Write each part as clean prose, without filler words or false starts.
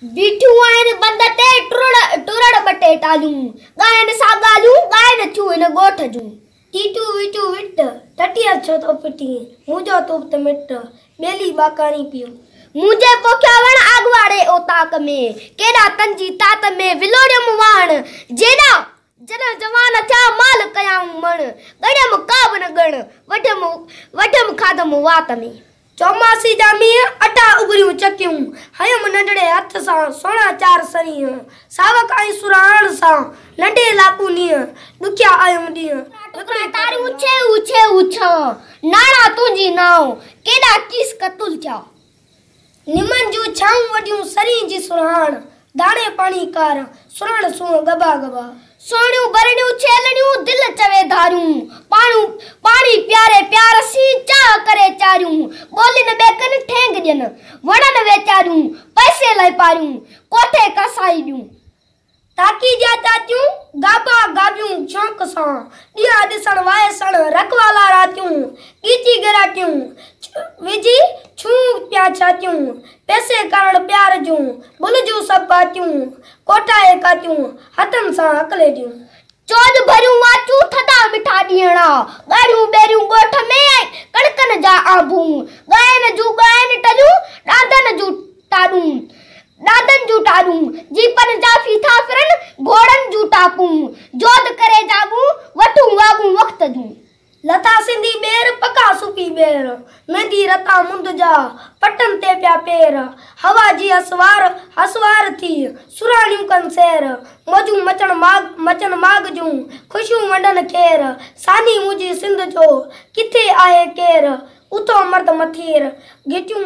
बीठियूं आहिनि बंद ते टुरड़ बटे टालियूं ॻाइनि सा ॻाल्हियूं ॻाइनि थियूं हिन ॻोठ जूं टीटू वीटू विट टटिया छो तो पिटी मुंहिंजो तूब त मिट ॿेली बाकाणी पियो मुंहिंजे पोखिया वण आगवाड़े ओताक में केॾा तंजी तात में विलोड़ियमि वाण जेॾा जॾहिं जवान थिया माल कयाऊं मण ॻणियमि का बि न ॻण वठियमि खाधमि वात में चौमासी जा मींहं अटा उभरियूं चकियूं हयमि नंढड़े हथ सां सोना चार सरीअ सावक ऐं सुराण सां नंढे लाकू नीअ ॾुखिया आयमि ॾींहं तारियूं छेऊ छेऊ छ नाणा तुंहिंजी नाव केॾा कीस कतुल थिया निमन जूं छाऊं वॾियूं सरी जी सुराण दाणे पाणी कार सुरण सूं गबा गबा सोनियूं बरड़ियूं छेलड़ियूं दिल चवे धारियूं पाणी प्यारे प्यार सी चाह करे चारियूं ॿोलिन ॿेकनि ठेंग ॾियनि वणनि वेचारियूं पैसे लाइ पारियूं कोठे कसाई ॾियूं ताकी जा चाचियूं गाबा गाबियूं शौक़ सां ॾिया ॾिसण वायसण रखवाला रातियूं कीची गिराटियूं विझी छू पिया छातियूं पैसे करण प्यार जूं बुल जूं सभु बातियूं कोठाए कातियूं हथनि सां अकले ॾियूं चोज भरियूं वाचूं थधा मिठा ॾियणा ॻाढ़ियूं ॿेरियूं ॻोठ में कणकनि जा आंबूं ॻाइनि टलियूं ॾाॾनि जूं टाॾूं जीपनि जा फीथा फिरनि घोड़नि जूं टापूं जोध करे जागूं वठूं वागूं वक़्त जूं लता सिंधी ॿेर पका सुकी ॿेर मेंदी रता मुंद जा पटन ते पिया पेर हवा जी हसवार थी सुराणियूं कनि सैर मौजूं मचन माग जूं ख़ुशियूं वंडनि खेर सानी मुंहिंजी सिंध जो किथे आहे केर उथो मर्द मथीर गिटियूं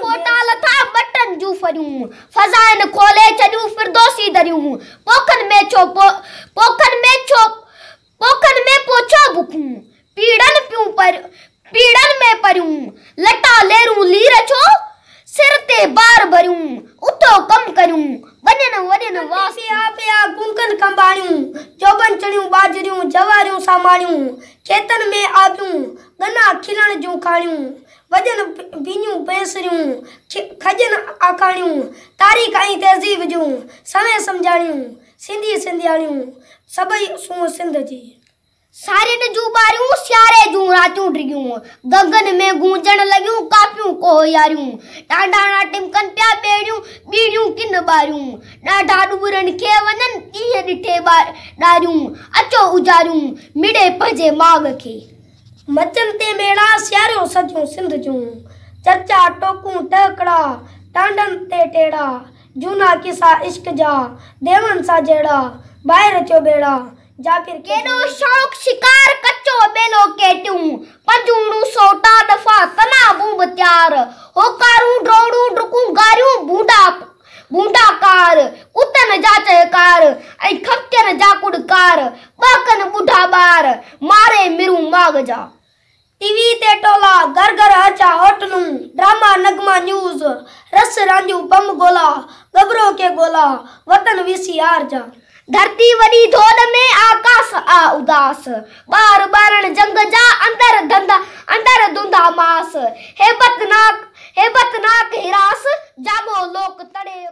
फोटा लथा बटन जूं फरियूं फज़ाइन खोले छॾियूं फिरदौसी दरियूं पोखन में पोछो बुकूं पीड़न में परियूं लटा लेरूं लीर छो सिर ते बार भरियूं उथो कम करियूं वञन वासी पिया गुंकन कंबाणियूं चोबन चणियूं बाजरियूं जवारियूं सामाणियूं खेतन में आबियूं गना खिलण जूं खाणियूं वजन बीनियूं पैसरियूं खजन आखाणियूं तारीख़ ऐं तहज़ीब जूं समय सम्झाणियूं सिंधी सिंधियाणियूं सभई सूं सिंध जी सारिन जूं बारियूं सियारे जूं रातियूं डिगियूं गगन में गूंजण लगियूं कापियूं कोहियारियूं डांडा टिमकन पिया बीड़ियूं किन बारियूं ॾाढा ॾूरनि खे वञनि ॾींहं ॾिठे ॾारियूं अचो उजारियूं मिड़े पंहिंजे माग खे मचन ते मेड़ा सियारियो सजियूं सिंध जूं चर्चा टोकूं टकड़ा टांडन ते टेड़ा जूना किसा इश्क जा देवन सा जहिड़ा ॿाहिरि अचो बेड़ा जाकिर केॾो शौक़ शिकार कच्चो बेलो केटियूं पंजूणूं सोटा दफ़ा तना बूब त्यार होकारूं ड्रोड़ूं डुकूं गारियूं बूंडा कार कुतन जा चहकार ऐं खपटियन जा कुड़कार ॿाकन ॿुढा ॿार मारे मिरूं माग जा टीवी ते टोला घर घर अचा होटलूं ड्रामा नगमा न्यूज़ रस रांझूं बम गोला गबरो के गोला वतन VCR जा धरती वडी धोल में आकाश आ उदास बार बारण जंग जा अंदर धुंधा मास हेबतनाक हिरास जागो लोक तड़े